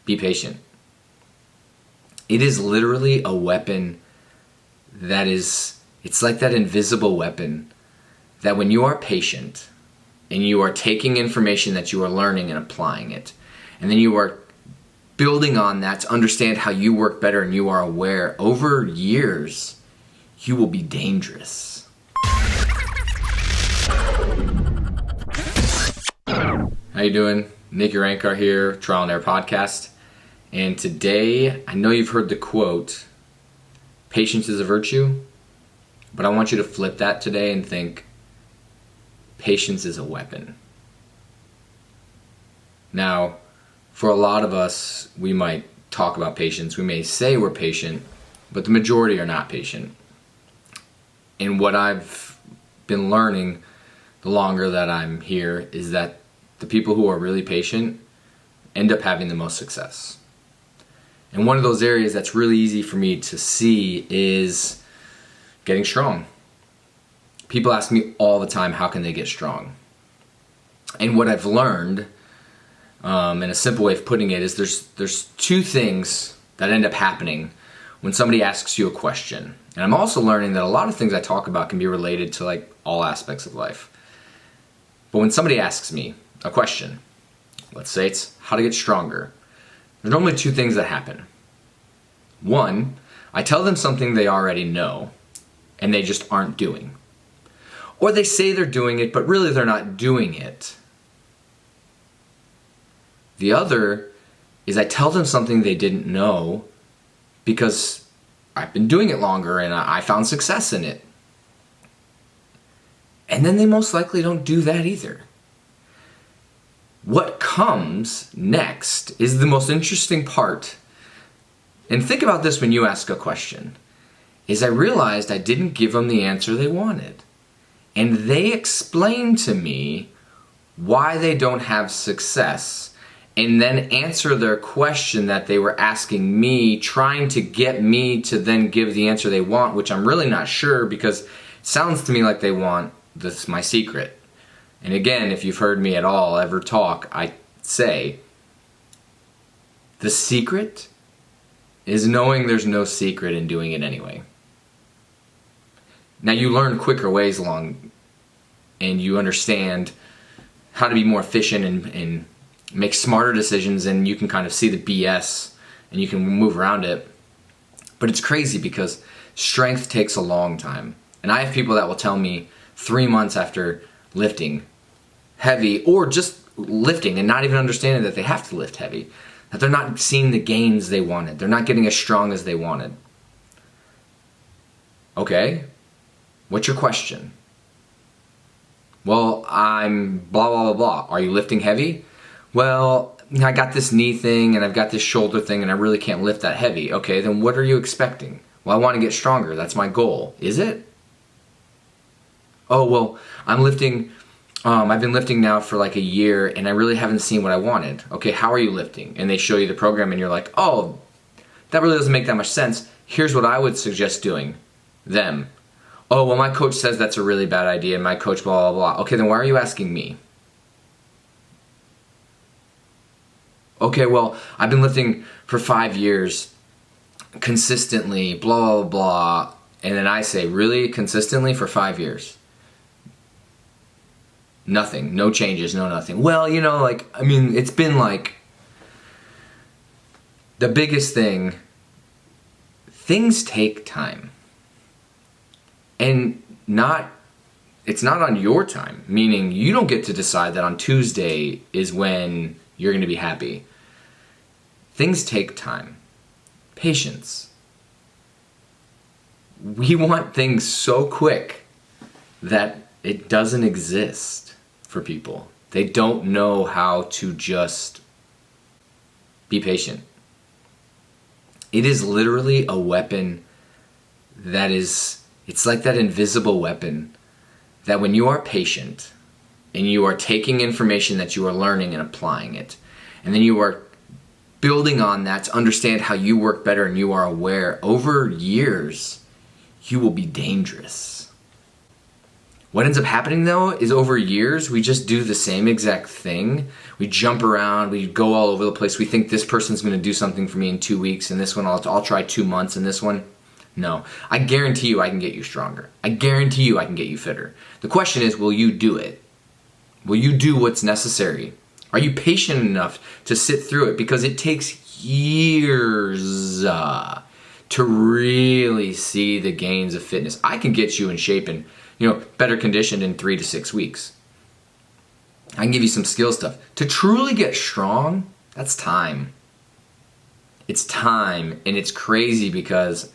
Be patient. It is literally a weapon it's like that invisible weapon that when you are patient and you are taking information that you are learning and applying it, and then you are building on that to understand how you work better and you are aware, over years, you will be dangerous. How you doing? Nick Urankar here, Trial and Error Podcast. And today, I know you've heard the quote, patience is a virtue, but I want you to flip that today and think, patience is a weapon. Now, for a lot of us, we might talk about patience. We may say we're patient, but the majority are not patient. And what I've been learning the longer that I'm here is that the people who are really patient end up having the most success. And one of those areas that's really easy for me to see is getting strong. People ask me all the time, how can they get strong? And what I've learned, and a simple way of putting it, is there's two things that end up happening when somebody asks you a question. And I'm also learning that a lot of things I talk about can be related to like all aspects of life. But when somebody asks me a question, let's say it's how to get stronger, there's normally two things that happen. One, I tell them something they already know and they just aren't doing. Or they say they're doing it, but really they're not doing it. The other is I tell them something they didn't know because I've been doing it longer and I found success in it. And then they most likely don't do that either. What comes next is the most interesting part. And think about this when you ask a question. Is I realized I didn't give them the answer they wanted. And they explained to me why they don't have success, and then answer their question that they were asking me, trying to get me to then give the answer they want, which I'm really not sure, because it sounds to me like they want my secret. And again, if you've heard me at all ever talk, I say, the secret is knowing there's no secret and doing it anyway. Now you learn quicker ways along, and you understand how to be more efficient and make smarter decisions, and you can kind of see the BS and you can move around it. But it's crazy because strength takes a long time. And I have people that will tell me 3 months after lifting heavy, or just lifting and not even understanding that they have to lift heavy, that they're not seeing the gains they wanted. They're not getting as strong as they wanted. Okay, what's your question? Well, I'm blah, blah, blah, blah. Are you lifting heavy? Well, I got this knee thing and I've got this shoulder thing and I really can't lift that heavy. Okay, then what are you expecting? Well, I want to get stronger. That's my goal. Is it? Oh, well, I've been lifting now for like a year and I really haven't seen what I wanted. Okay, how are you lifting? And they show you the program and you're like, oh, that really doesn't make that much sense. Here's what I would suggest doing. Them. Oh, well, my coach says that's a really bad idea. My coach blah, blah, blah. Okay, then why are you asking me? Okay, well, I've been lifting for 5 years consistently, blah, blah, blah. And then I say, really? Consistently for 5 years? Nothing. No changes, no nothing. Well, it's been like the biggest thing. Things take time. And it's not on your time, meaning you don't get to decide that on Tuesday is when you're going to be happy. Things take time. Patience. We want things so quick that it doesn't exist for people. They don't know how to just be patient. It is literally a weapon it's like that invisible weapon that when you are patient and you are taking information that you are learning and applying it, and then you are building on that to understand how you work better and you are aware, over years, you will be dangerous. What ends up happening though is over years, we just do the same exact thing. We jump around, we go all over the place. We think this person's gonna do something for me in 2 weeks, and this one I'll try 2 months, and this one, no. I guarantee you I can get you stronger. I guarantee you I can get you fitter. The question is, will you do it? Will you do what's necessary? Are you patient enough to sit through it? Because it takes years to really see the gains of fitness. I can get you in shape and better conditioned in 3 to 6 weeks. I can give you some skill stuff. To truly get strong, that's time. It's time, and it's crazy because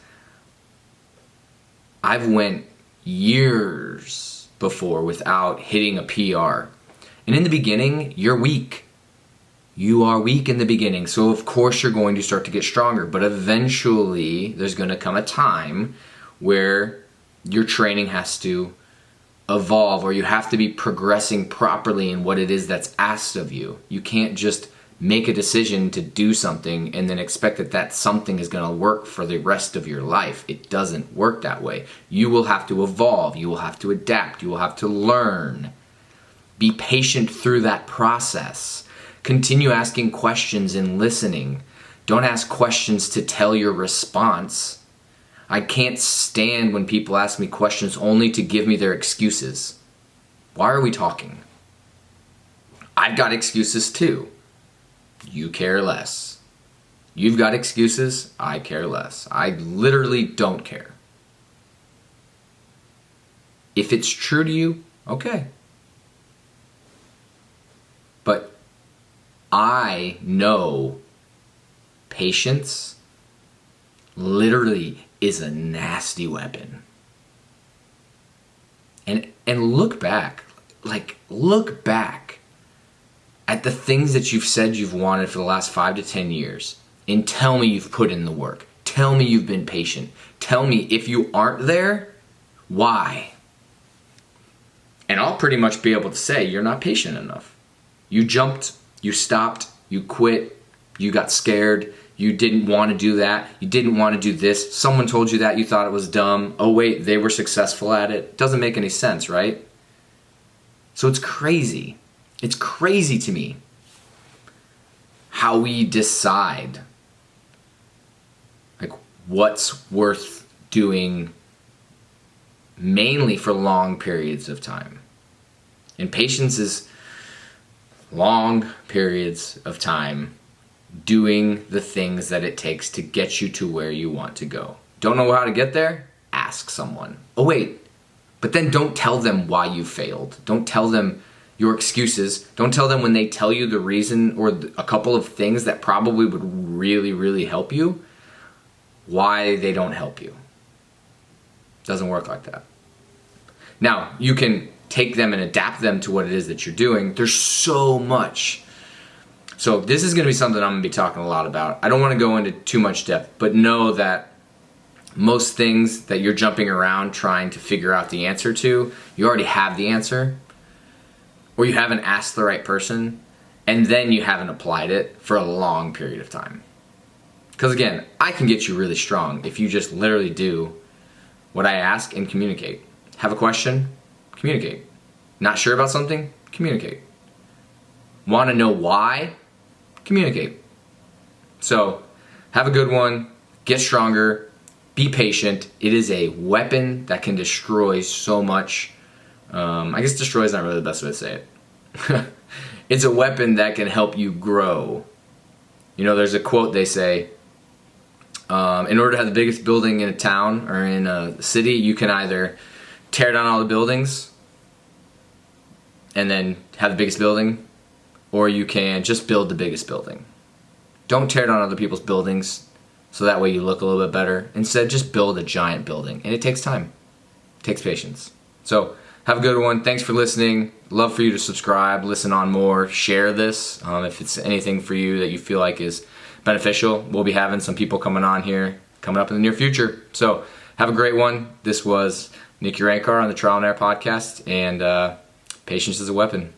I've went years before without hitting a PR. And in the beginning, you're weak. You are weak in the beginning, so of course you're going to start to get stronger. But eventually, there's going to come a time where your training has to evolve, or you have to be progressing properly in what it is that's asked of you. You can't just make a decision to do something and then expect that something is going to work for the rest of your life. It doesn't work that way. You will have to evolve. You will have to adapt. You will have to learn. Be patient through that process. Continue asking questions and listening. Don't ask questions to tell your response. I can't stand when people ask me questions only to give me their excuses. Why are we talking? I've got excuses too. You care less. You've got excuses. I care less. I literally don't care. If it's true to you, okay. But I know patience literally is a nasty weapon. And look back at the things that you've said you've wanted for the last 5 to 10 years and tell me you've put in the work. Tell me you've been patient. Tell me if you aren't there, why? And I'll pretty much be able to say you're not patient enough. You jumped, you stopped, you quit, you got scared, you didn't want to do that, you didn't want to do this, someone told you that, you thought it was dumb, oh wait, they were successful at it. Doesn't make any sense, right? So it's crazy. It's crazy to me how we decide what's worth doing mainly for long periods of time. And patience is long periods of time doing the things that it takes to get you to where you want to go. Don't know how to get there? Ask someone. Oh wait, but then don't tell them why you failed. Don't tell them your excuses. Don't tell them when they tell you the reason or a couple of things that probably would really, really help you, why they don't help you. Doesn't work like that. Now, you can take them and adapt them to what it is that you're doing. There's so much. So this is going to be something I'm going to be talking a lot about. I don't want to go into too much depth, but know that most things that you're jumping around trying to figure out the answer to, you already have the answer, or you haven't asked the right person, and then you haven't applied it for a long period of time. Because again, I can get you really strong if you just literally do what I ask and communicate. Have a question? Communicate. Not sure about something? Communicate. Want to know why? Communicate. So, have a good one. Get stronger. Be patient. It is a weapon that can destroy so much. I guess destroy is not really the best way to say it. It's a weapon that can help you grow. There's a quote they say, in order to have the biggest building in a town or in a city, you can either tear down all the buildings and then have the biggest building, or you can just build the biggest building. Don't tear down other people's buildings so that way you look a little bit better. Instead, just build a giant building. And it takes time. It takes patience. So, have a good one. Thanks for listening. Love for you to subscribe, listen on more, share this. If it's anything for you that you feel like is beneficial, we'll be having some people coming on here coming up in the near future. So, have a great one. This was Nick Urankar on the Trial and Error Podcast, and patience is a weapon.